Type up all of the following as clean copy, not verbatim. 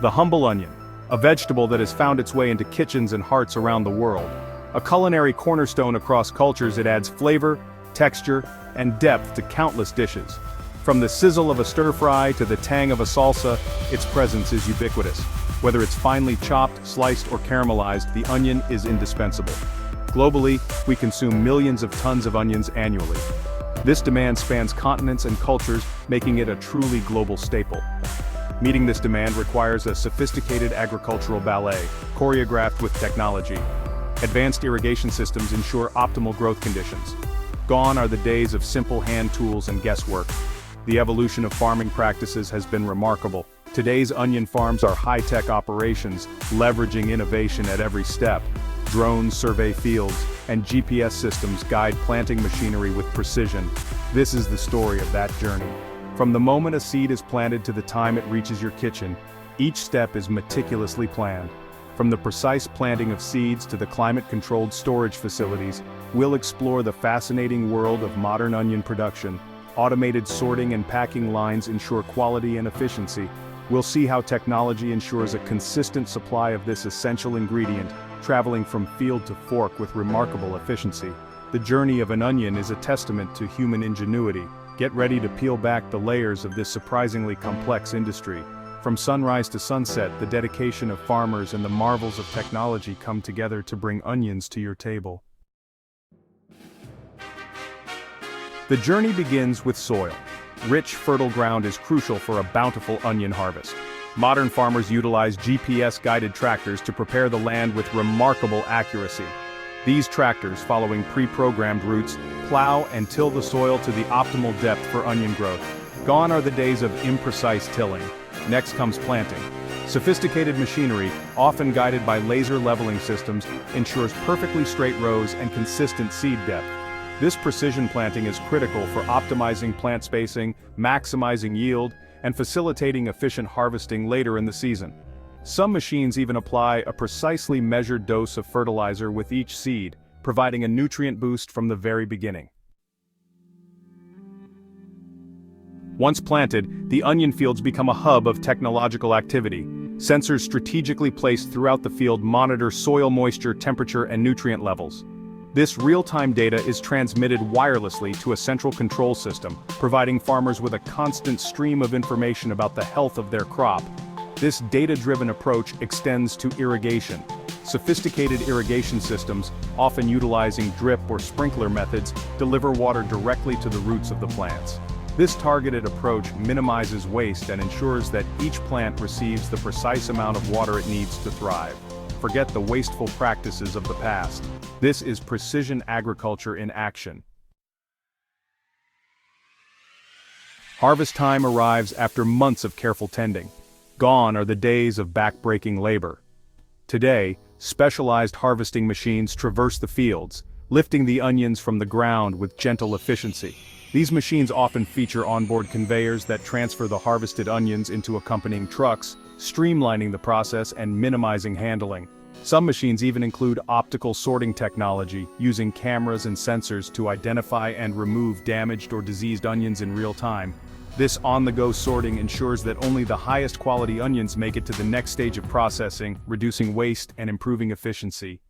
The humble onion, a vegetable that has found its way into kitchens and hearts around the world. A culinary cornerstone across cultures, it adds flavor, texture, and depth to countless dishes. From the sizzle of a stir-fry to the tang of a salsa, its presence is ubiquitous. Whether it's finely chopped, sliced, or caramelized, the onion is indispensable. Globally, we consume millions of tons of onions annually. This demand spans continents and cultures, making it a truly global staple. Meeting this demand requires a sophisticated agricultural ballet, choreographed with technology. Advanced irrigation systems ensure optimal growth conditions. Gone are the days of simple hand tools and guesswork. The evolution of farming practices has been remarkable. Today's onion farms are high-tech operations, leveraging innovation at every step. Drones survey fields, and GPS systems guide planting machinery with precision. This is the story of that journey. From the moment a seed is planted to the time it reaches your kitchen, each step is meticulously planned. From the precise planting of seeds to the climate-controlled storage facilities, we'll explore the fascinating world of modern onion production. Automated sorting and packing lines ensure quality and efficiency. We'll see how technology ensures a consistent supply of this essential ingredient, traveling from field to fork with remarkable efficiency. The journey of an onion is a testament to human ingenuity. Get ready to peel back the layers of this surprisingly complex industry. From sunrise to sunset, the dedication of farmers and the marvels of technology come together to bring onions to your table. The journey begins with soil. Rich, fertile ground is crucial for a bountiful onion harvest. Modern farmers utilize GPS-guided tractors to prepare the land with remarkable accuracy. These tractors, following pre-programmed routes, plow and till the soil to the optimal depth for onion growth. Gone are the days of imprecise tilling. Next comes planting. Sophisticated machinery, often guided by laser leveling systems, ensures perfectly straight rows and consistent seed depth. This precision planting is critical for optimizing plant spacing, maximizing yield, and facilitating efficient harvesting later in the season. Some machines even apply a precisely measured dose of fertilizer with each seed, providing a nutrient boost from the very beginning. Once planted, the onion fields become a hub of technological activity. Sensors strategically placed throughout the field monitor soil moisture, temperature, and nutrient levels. This real-time data is transmitted wirelessly to a central control system, providing farmers with a constant stream of information about the health of their crop. This data-driven approach extends to irrigation. Sophisticated irrigation systems, often utilizing drip or sprinkler methods, deliver water directly to the roots of the plants. This targeted approach minimizes waste and ensures that each plant receives the precise amount of water it needs to thrive. Forget the wasteful practices of the past. This is precision agriculture in action. Harvest time arrives after months of careful tending. Gone are the days of back-breaking labor. Today, specialized harvesting machines traverse the fields, lifting the onions from the ground with gentle efficiency. These machines often feature onboard conveyors that transfer the harvested onions into accompanying trucks, streamlining the process and minimizing handling. Some machines even include optical sorting technology, using cameras and sensors to identify and remove damaged or diseased onions in real time. This on-the-go sorting ensures that only the highest quality onions make it to the next stage of processing, reducing waste and improving efficiency.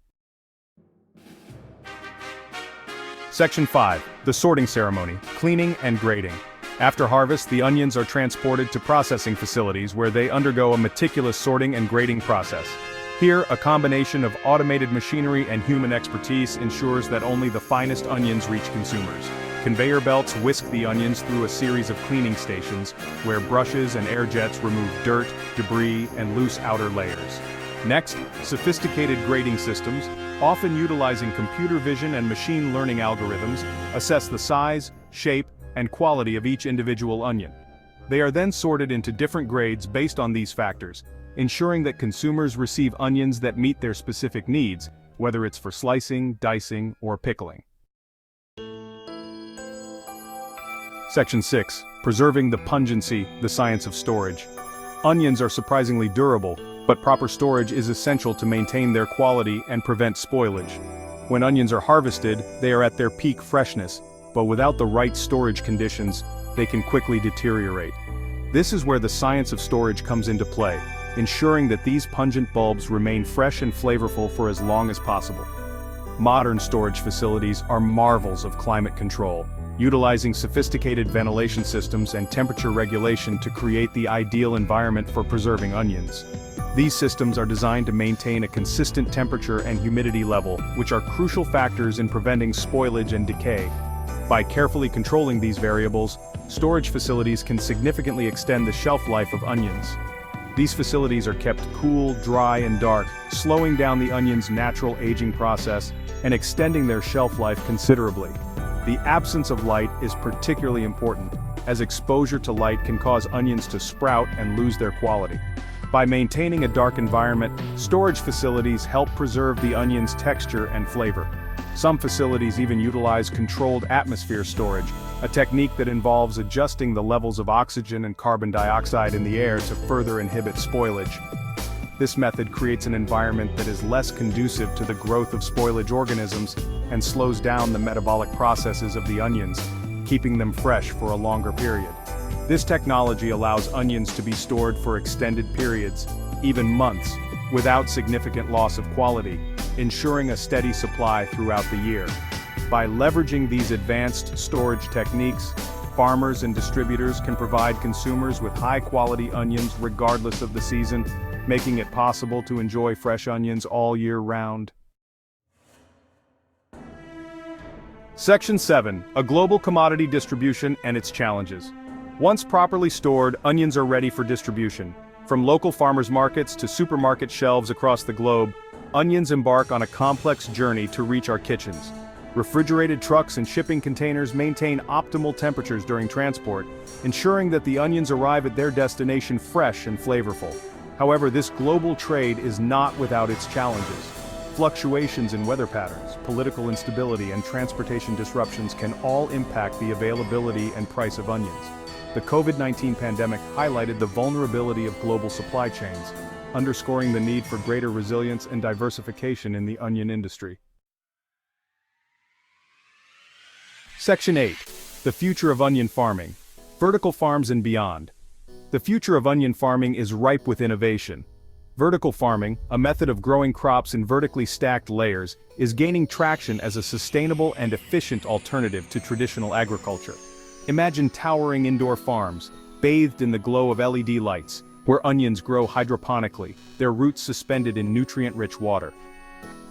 Section 5. The sorting ceremony, cleaning and grading. After harvest, the onions are transported to processing facilities where they undergo a meticulous sorting and grading process. Here, a combination of automated machinery and human expertise ensures that only the finest onions reach consumers. Conveyor belts whisk the onions through a series of cleaning stations, where brushes and air jets remove dirt, debris, and loose outer layers. Next, sophisticated grading systems, often utilizing computer vision and machine learning algorithms, assess the size, shape, and quality of each individual onion. They are then sorted into different grades based on these factors, ensuring that consumers receive onions that meet their specific needs, whether it's for slicing, dicing, or pickling. Section 6. Preserving the pungency, the science of storage. Onions are surprisingly durable, but proper storage is essential to maintain their quality and prevent spoilage. When onions are harvested, they are at their peak freshness, but without the right storage conditions, they can quickly deteriorate. This is where the science of storage comes into play. ensuring that these pungent bulbs remain fresh and flavorful for as long as possible. Modern storage facilities are marvels of climate control, utilizing sophisticated ventilation systems and temperature regulation to create the ideal environment for preserving onions. These systems are designed to maintain a consistent temperature and humidity level, which are crucial factors in preventing spoilage and decay. By carefully controlling these variables, storage facilities can significantly extend the shelf life of onions. These facilities are kept cool, dry, and dark, slowing down the onion's natural aging process and extending their shelf life considerably. The absence of light is particularly important, as exposure to light can cause onions to sprout and lose their quality. By maintaining a dark environment, storage facilities help preserve the onion's texture and flavor. Some facilities even utilize controlled atmosphere storage, a technique that involves adjusting the levels of oxygen and carbon dioxide in the air to further inhibit spoilage. This method creates an environment that is less conducive to the growth of spoilage organisms and slows down the metabolic processes of the onions, keeping them fresh for a longer period. This technology allows onions to be stored for extended periods, even months, without significant loss of quality, ensuring a steady supply throughout the year. By leveraging these advanced storage techniques, farmers and distributors can provide consumers with high-quality onions regardless of the season, making it possible to enjoy fresh onions all year round. Section 7. A global commodity distribution and its challenges. Once properly stored, onions are ready for distribution. From local farmers' markets to supermarket shelves across the globe, onions embark on a complex journey to reach our kitchens. Refrigerated trucks and shipping containers maintain optimal temperatures during transport, ensuring that the onions arrive at their destination fresh and flavorful. However, this global trade is not without its challenges. Fluctuations in weather patterns, political instability, and transportation disruptions can all impact the availability and price of onions. The COVID-19 pandemic highlighted the vulnerability of global supply chains, underscoring the need for greater resilience and diversification in the onion industry. Section 8. The future of onion farming. Vertical farms and beyond. The future of onion farming is ripe with innovation. Vertical farming, a method of growing crops in vertically stacked layers, is gaining traction as a sustainable and efficient alternative to traditional agriculture. Imagine towering indoor farms, bathed in the glow of LED lights, where onions grow hydroponically, their roots suspended in nutrient-rich water.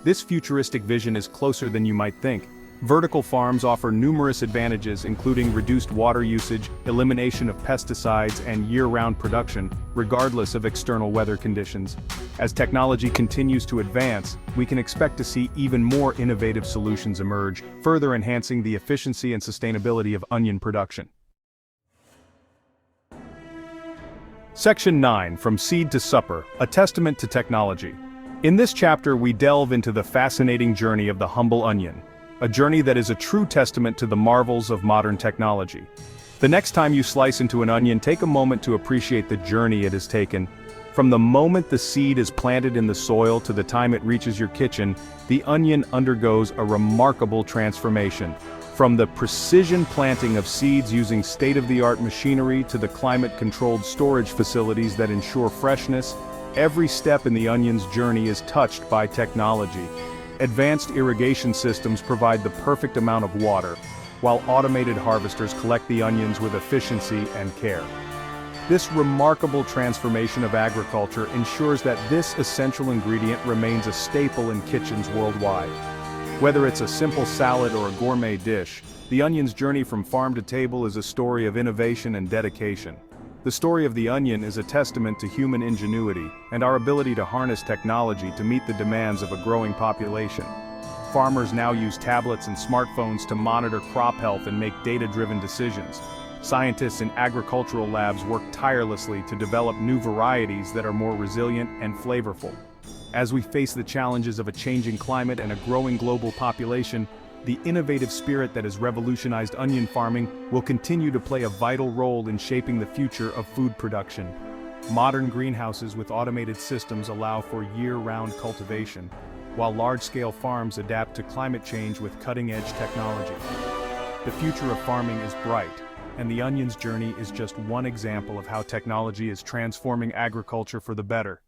This futuristic vision is closer than you might think. Vertical farms offer numerous advantages, including reduced water usage, elimination of pesticides, and year-round production, regardless of external weather conditions. As technology continues to advance, we can expect to see even more innovative solutions emerge, further enhancing the efficiency and sustainability of onion production. Section 9. From Seed to Supper, a testament to technology. In this chapter, we delve into the fascinating journey of the humble onion, a journey that is a true testament to the marvels of modern technology. The next time you slice into an onion, take a moment to appreciate the journey it has taken. From the moment the seed is planted in the soil to the time it reaches your kitchen, the onion undergoes a remarkable transformation. From the precision planting of seeds using state-of-the-art machinery to the climate-controlled storage facilities that ensure freshness, every step in the onion's journey is touched by technology. Advanced irrigation systems provide the perfect amount of water, while automated harvesters collect the onions with efficiency and care. This remarkable transformation of agriculture ensures that this essential ingredient remains a staple in kitchens worldwide. Whether it's a simple salad or a gourmet dish, the onion's journey from farm to table is a story of innovation and dedication. The story of the onion is a testament to human ingenuity and our ability to harness technology to meet the demands of a growing population. Farmers now use tablets and smartphones to monitor crop health and make data-driven decisions. Scientists in agricultural labs work tirelessly to develop new varieties that are more resilient and flavorful. As we face the challenges of a changing climate and a growing global population, the innovative spirit that has revolutionized onion farming will continue to play a vital role in shaping the future of food production. Modern greenhouses with automated systems allow for year-round cultivation, while large-scale farms adapt to climate change with cutting-edge technology. The future of farming is bright, And the onion's journey is just one example of how technology is transforming agriculture for the better.